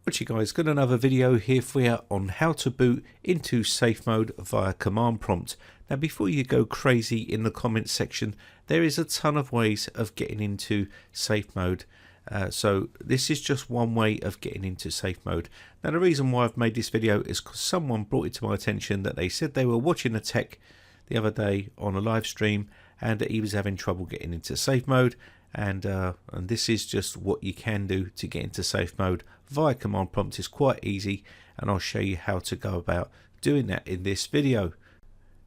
What you guys, got another video here for you on how to boot into safe mode via command prompt. Now before you go crazy in the comments section, there is a ton of ways of getting into safe mode. So this is just one way of getting into safe mode. Now the reason why I've made this video is because someone brought it to my attention that they said they were watching a tech the other day on a live stream and that he was having trouble getting into safe mode. And this is just what you can do to get into safe mode via command prompt. Is quite easy, and I'll show you how to go about doing that in this video.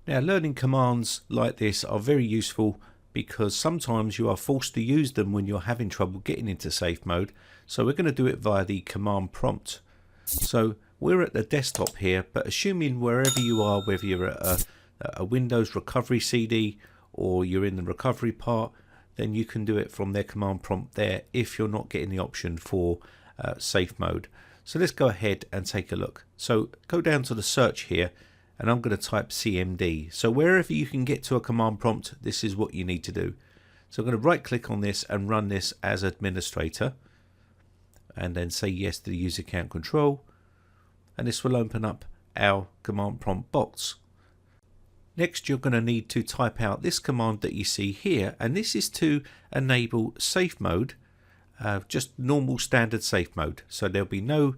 Now learning commands like this are very useful because sometimes you are forced to use them when you're having trouble getting into safe mode. So we're going to do it via the command prompt. So we're at the desktop here, but assuming wherever you are, whether you're at a Windows recovery CD or you're in the recovery part, then you can do it from their command prompt there if you're not getting the option for safe mode. So let's go ahead and take a look. So go down to the search here and I'm going to type CMD. So wherever you can get to a command prompt, this is what you need to do. So I'm going to right click on this and run this as administrator and then say yes to the user account control, and this will open up our command prompt box. Next, you're going to need to type out this command that you see here, and this is to enable safe mode, just normal standard safe mode. So there'll be no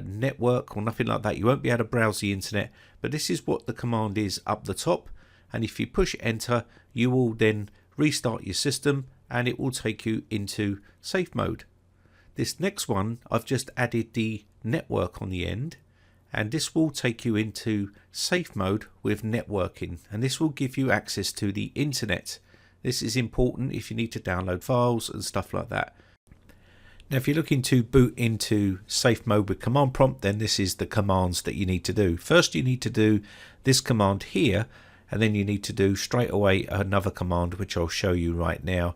network or nothing like that. You won't be able to browse the internet, but this is what the command is up the top. And if you push enter, you will then restart your system and it will take you into safe mode. This next one, I've just added the network on the end, and this will take you into safe mode with networking, and this will give you access to the internet. This is important if you need to download files and stuff like that. Now if you're looking to boot into safe mode with command prompt, then this is the commands that you need to do. First you need to do this command here, and then you need to do straight away another command which I'll show you right now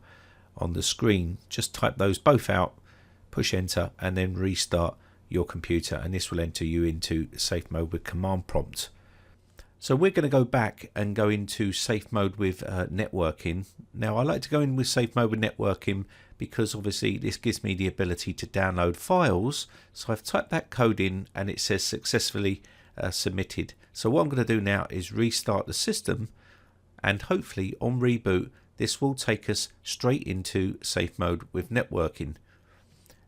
on the screen. Just type those both out, push enter, and then restart your computer, and this will enter you into safe mode with command prompt. So we're going to go back and go into safe mode with networking. Now I like to go in with safe mode with networking because obviously this gives me the ability to download files. So I've typed that code in and it says successfully submitted. So what I'm going to do now is restart the system, and hopefully on reboot this will take us straight into safe mode with networking.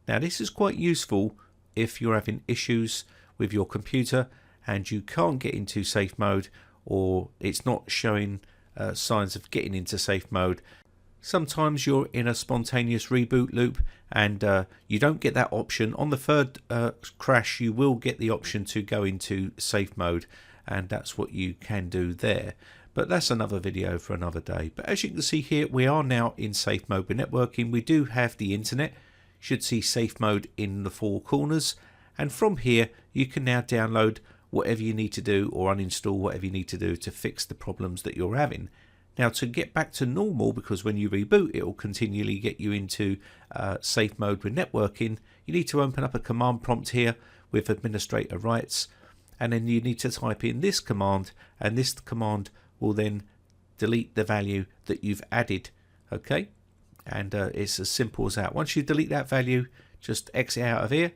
Now this is quite useful if you're having issues with your computer and you can't get into safe mode, or it's not showing signs of getting into safe mode. Sometimes you're in a spontaneous reboot loop and you don't get that option. On the third crash you will get the option to go into safe mode, and that's what you can do there. But that's another video for another day. But as you can see here, we are now in safe mode with networking. We do have the internet. Should see safe mode in the four corners, and from here you can now download whatever you need to do or uninstall whatever you need to do to fix the problems that you're having. Now to get back to normal, because when you reboot it will continually get you into safe mode with networking, you need to open up a command prompt here with administrator rights, and then you need to type in this command, and this command will then delete the value that you've added. Okay, and it's as simple as that. Once you delete that value, just exit out of here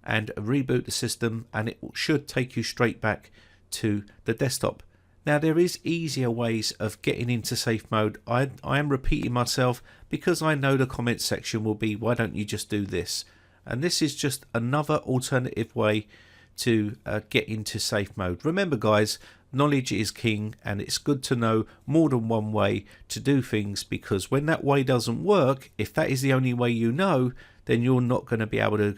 and reboot the system, and it should take you straight back to the desktop. Now there is easier ways of getting into safe mode. I am repeating myself because I know the comments section will be, why don't you just do this? And this is just another alternative way to get into safe mode. Remember guys, knowledge is king, and it's good to know more than one way to do things, because when that way doesn't work, if that is the only way you know, then you're not going to be able to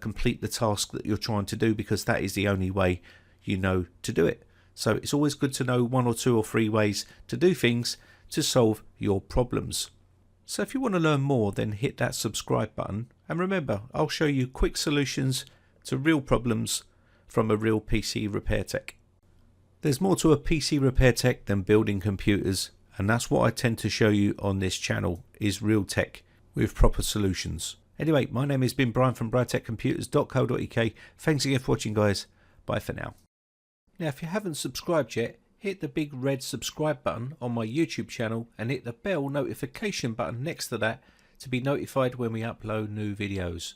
complete the task that you're trying to do, because that is the only way you know to do it. So it's always good to know one or two or three ways to do things to solve your problems. So if you want to learn more, then hit that subscribe button, and remember, I'll show you quick solutions to real problems from a real PC repair tech. There's more to a PC repair tech than building computers, and that's what I tend to show you on this channel, is real tech with proper solutions. Anyway, my name has been Brian from briteccomputers.co.uk. Thanks again for watching guys. Bye for now. Now if you haven't subscribed yet, hit the big red subscribe button on my YouTube channel and hit the bell notification button next to that to be notified when we upload new videos.